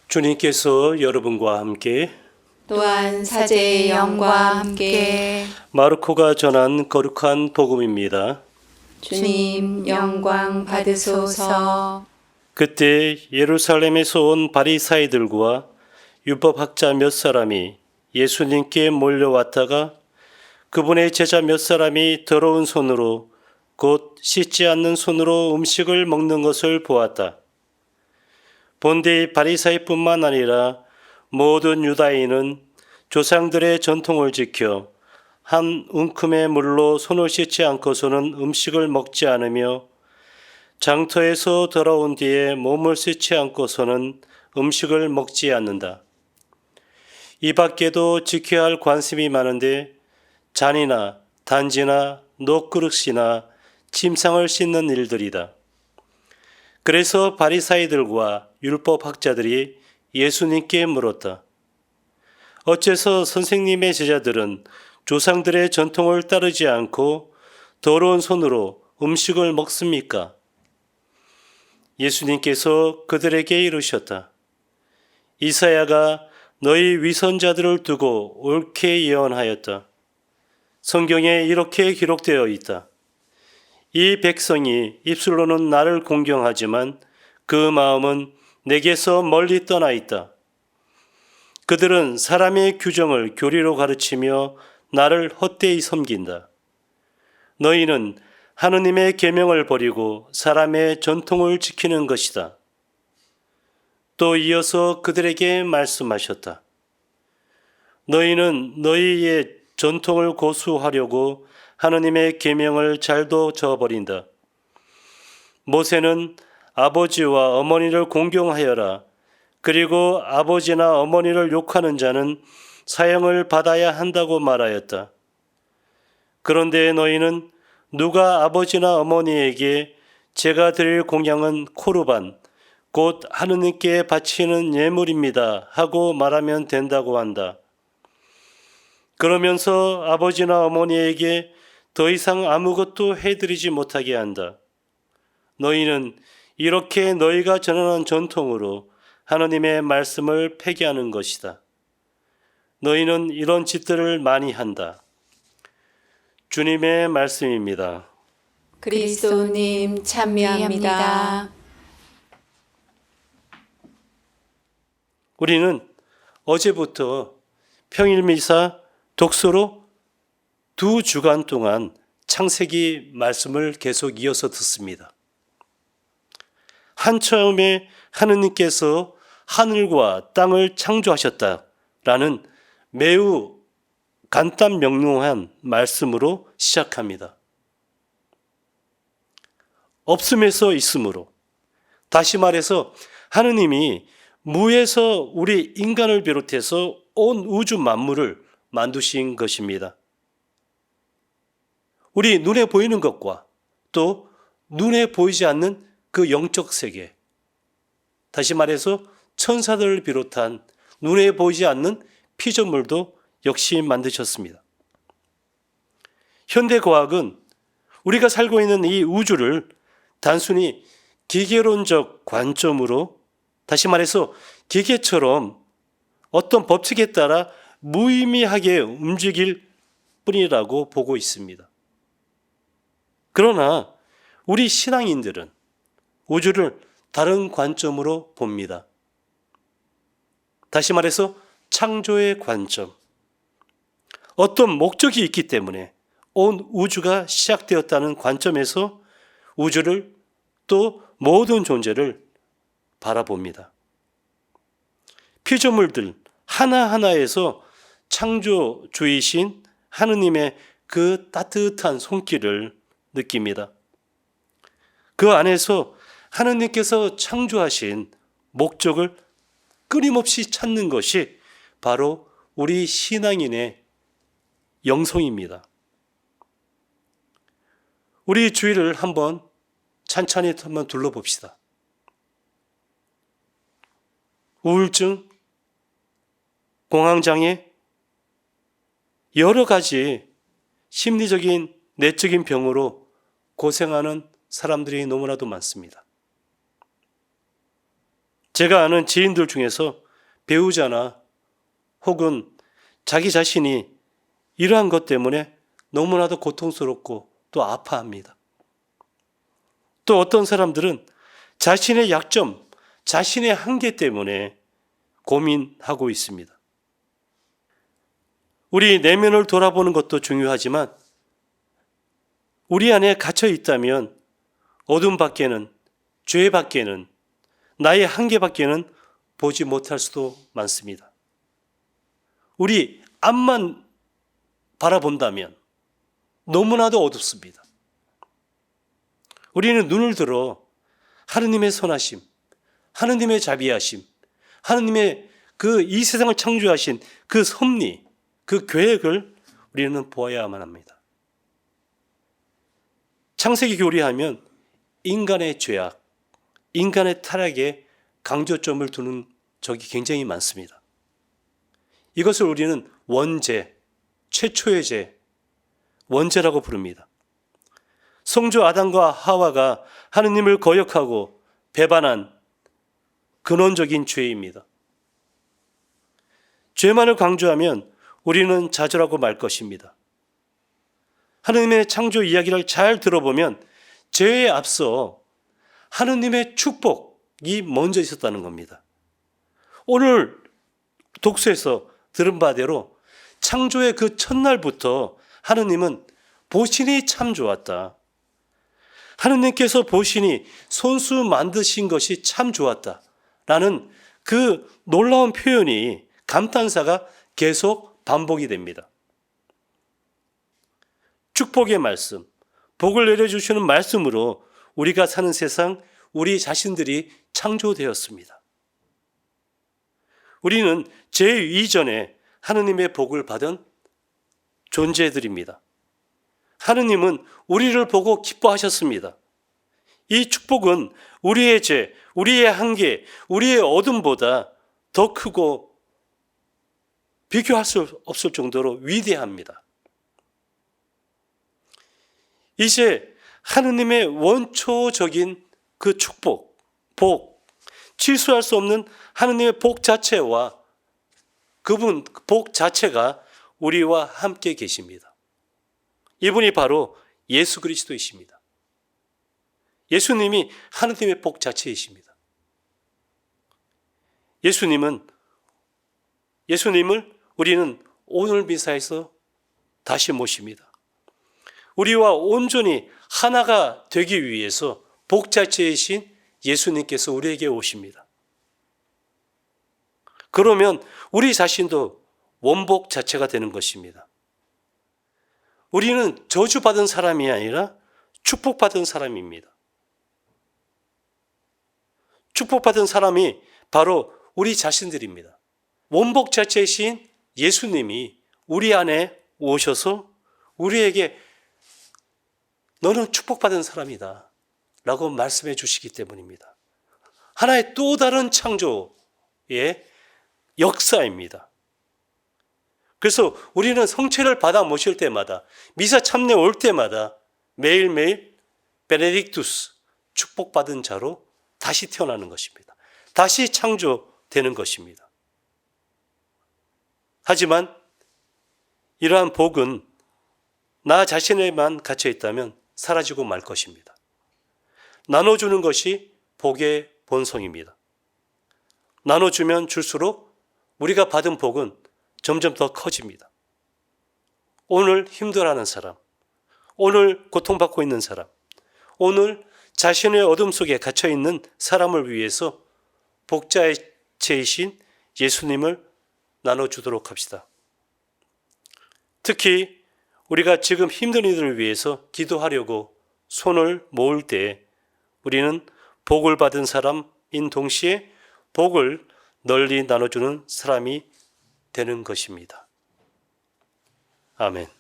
주님께서 여러분과 함께 또한 사제의 영과 함께 마르코가 전한 거룩한 복음입니다. 주님 영광 받으소서. 그때 예루살렘에서 온 바리사이들과 율법학자 몇 사람이 예수님께 몰려왔다가 그분의 제자 몇 사람이 더러운 손으로 곧 씻지 않는 손으로 음식을 먹는 것을 보았다. 본디 바리사이뿐만 아니라 모든 유다인은 조상들의 전통을 지켜 한 움큼의 물로 손을 씻지 않고서는 음식을 먹지 않으며 장터에서 돌아온 뒤에 몸을 씻지 않고서는 음식을 먹지 않는다. 이 밖에도 지켜야 할 관습이 많은데 잔이나 단지나 녹그릇이나 침상을 씻는 일들이다. 그래서 바리사이들과 율법학자들이 예수님께 물었다. 어째서 선생님의 제자들은 조상들의 전통을 따르지 않고 더러운 손으로 음식을 먹습니까? 예수님께서 그들에게 이르셨다. 이사야가 너희 위선자들을 두고 옳게 예언하였다. 성경에 이렇게 기록되어 있다. 이 백성이 입술로는 나를 공경하지만 그 마음은 내게서 멀리 떠나 있다. 그들은 사람의 규정을 교리로 가르치며 나를 헛되이 섬긴다. 너희는 하느님의 계명을 버리고 사람의 전통을 지키는 것이다. 또 이어서 그들에게 말씀하셨다. 너희는 너희의 전통을 고수하려고 하느님의 계명을 잘도 저버린다. 모세는 아버지와 어머니를 공경하여라. 그리고 아버지나 어머니를 욕하는 자는 사형을 받아야 한다고 말하였다. 그런데 너희는 누가 아버지나 어머니에게 제가 드릴 공양은 코르반, 곧 하느님께 바치는 예물입니다 하고 말하면 된다고 한다. 그러면서 아버지나 어머니에게 더 이상 아무것도 해드리지 못하게 한다. 너희는 이렇게 너희가 전하는 전통으로 하느님의 말씀을 폐기하는 것이다. 너희는 이런 짓들을 많이 한다. 주님의 말씀입니다. 그리스도님 찬미합니다. 우리는 어제부터 평일미사 독서로 2주간 동안 창세기 말씀을 계속 이어서 듣습니다. 한처음에 하느님께서 하늘과 땅을 창조하셨다라는 매우 간단 명료한 말씀으로 시작합니다. 없음에서 있음으로, 다시 말해서 하느님이 무에서 우리 인간을 비롯해서 온 우주 만물을 만드신 것입니다. 우리 눈에 보이는 것과 또 눈에 보이지 않는 그 영적 세계, 다시 말해서 천사들을 비롯한 눈에 보이지 않는 피조물도 역시 만드셨습니다. 현대과학은 우리가 살고 있는 이 우주를 단순히 기계론적 관점으로, 다시 말해서 기계처럼 어떤 법칙에 따라 무의미하게 움직일 뿐이라고 보고 있습니다. 그러나 우리 신앙인들은 우주를 다른 관점으로 봅니다. 다시 말해서 창조의 관점. 어떤 목적이 있기 때문에 온 우주가 시작되었다는 관점에서 우주를 또 모든 존재를 바라봅니다. 피조물들 하나하나에서 창조주이신 하느님의 그 따뜻한 손길을 느낍니다. 그 안에서 하느님께서 창조하신 목적을 끊임없이 찾는 것이 바로 우리 신앙인의 영성입니다. 우리 주위를 한번 찬찬히 한번 둘러봅시다. 우울증, 공황장애, 여러 가지 심리적인 내적인 병으로 고생하는 사람들이 너무나도 많습니다. 제가 아는 지인들 중에서 배우자나 혹은 자기 자신이 이러한 것 때문에 너무나도 고통스럽고 또 아파합니다. 또 어떤 사람들은 자신의 약점, 자신의 한계 때문에 고민하고 있습니다. 우리 내면을 돌아보는 것도 중요하지만 우리 안에 갇혀 있다면 어둠 밖에는, 죄 밖에는, 나의 한계 밖에는 보지 못할 수도 많습니다. 우리 앞만 바라본다면 너무나도 어둡습니다. 우리는 눈을 들어 하느님의 선하심, 하느님의 자비하심, 하느님의 그 이 세상을 창조하신 그 섭리, 그 계획을 우리는 보아야만 합니다. 창세기 교리하면 인간의 죄악, 인간의 타락에 강조점을 두는 적이 굉장히 많습니다. 이것을 우리는 원죄, 최초의 죄, 원죄라고 부릅니다. 성주 아담과 하와가 하느님을 거역하고 배반한 근원적인 죄입니다. 죄만을 강조하면 우리는 좌절하고 말 것입니다. 하느님의 창조 이야기를 잘 들어보면 죄에 앞서 하느님의 축복이 먼저 있었다는 겁니다. 오늘 독서에서 들은 바대로 창조의 그 첫날부터 하느님은 보시니 참 좋았다. 하느님께서 보시니 손수 만드신 것이 참 좋았다. 라는 그 놀라운 표현이, 감탄사가 계속 반복이 됩니다. 축복의 말씀, 복을 내려주시는 말씀으로 우리가 사는 세상, 우리 자신들이 창조되었습니다. 우리는 죄 이전에 하느님의 복을 받은 존재들입니다. 하느님은 우리를 보고 기뻐하셨습니다. 이 축복은 우리의 죄, 우리의 한계, 우리의 어둠보다 더 크고 비교할 수 없을 정도로 위대합니다. 이제 하느님의 원초적인 그 축복, 복, 취소할 수 없는 하느님의 복 자체와 그분 복 자체가 우리와 함께 계십니다. 이분이 바로 예수 그리스도이십니다. 예수님이 하느님의 복 자체이십니다. 예수님을 우리는 오늘 미사에서 다시 모십니다. 우리와 온전히 하나가 되기 위해서 복 자체이신 예수님께서 우리에게 오십니다. 그러면 우리 자신도 원복 자체가 되는 것입니다. 우리는 저주받은 사람이 아니라 축복받은 사람입니다. 축복받은 사람이 바로 우리 자신들입니다. 원복 자체이신 예수님이 우리 안에 오셔서 우리에게 너는 축복받은 사람이다 라고 말씀해 주시기 때문입니다. 하나의 또 다른 창조의 역사입니다. 그래서 우리는 성체를 받아 모실 때마다, 미사 참례 올 때마다 매일매일 베네딕투스, 축복받은 자로 다시 태어나는 것입니다. 다시 창조되는 것입니다. 하지만 이러한 복은 나 자신에만 갇혀 있다면 사라지고 말 것입니다. 나눠주는 것이 복의 본성입니다. 나눠주면 줄수록 우리가 받은 복은 점점 더 커집니다. 오늘 힘들어하는 사람, 오늘 고통받고 있는 사람, 오늘 자신의 어둠 속에 갇혀있는 사람을 위해서 복자체이신 예수님을 나눠주도록 합시다. 특히 우리가 지금 힘든 이들을 위해서 기도하려고 손을 모을 때 우리는 복을 받은 사람인 동시에 복을 널리 나눠주는 사람이 되는 것입니다. 아멘.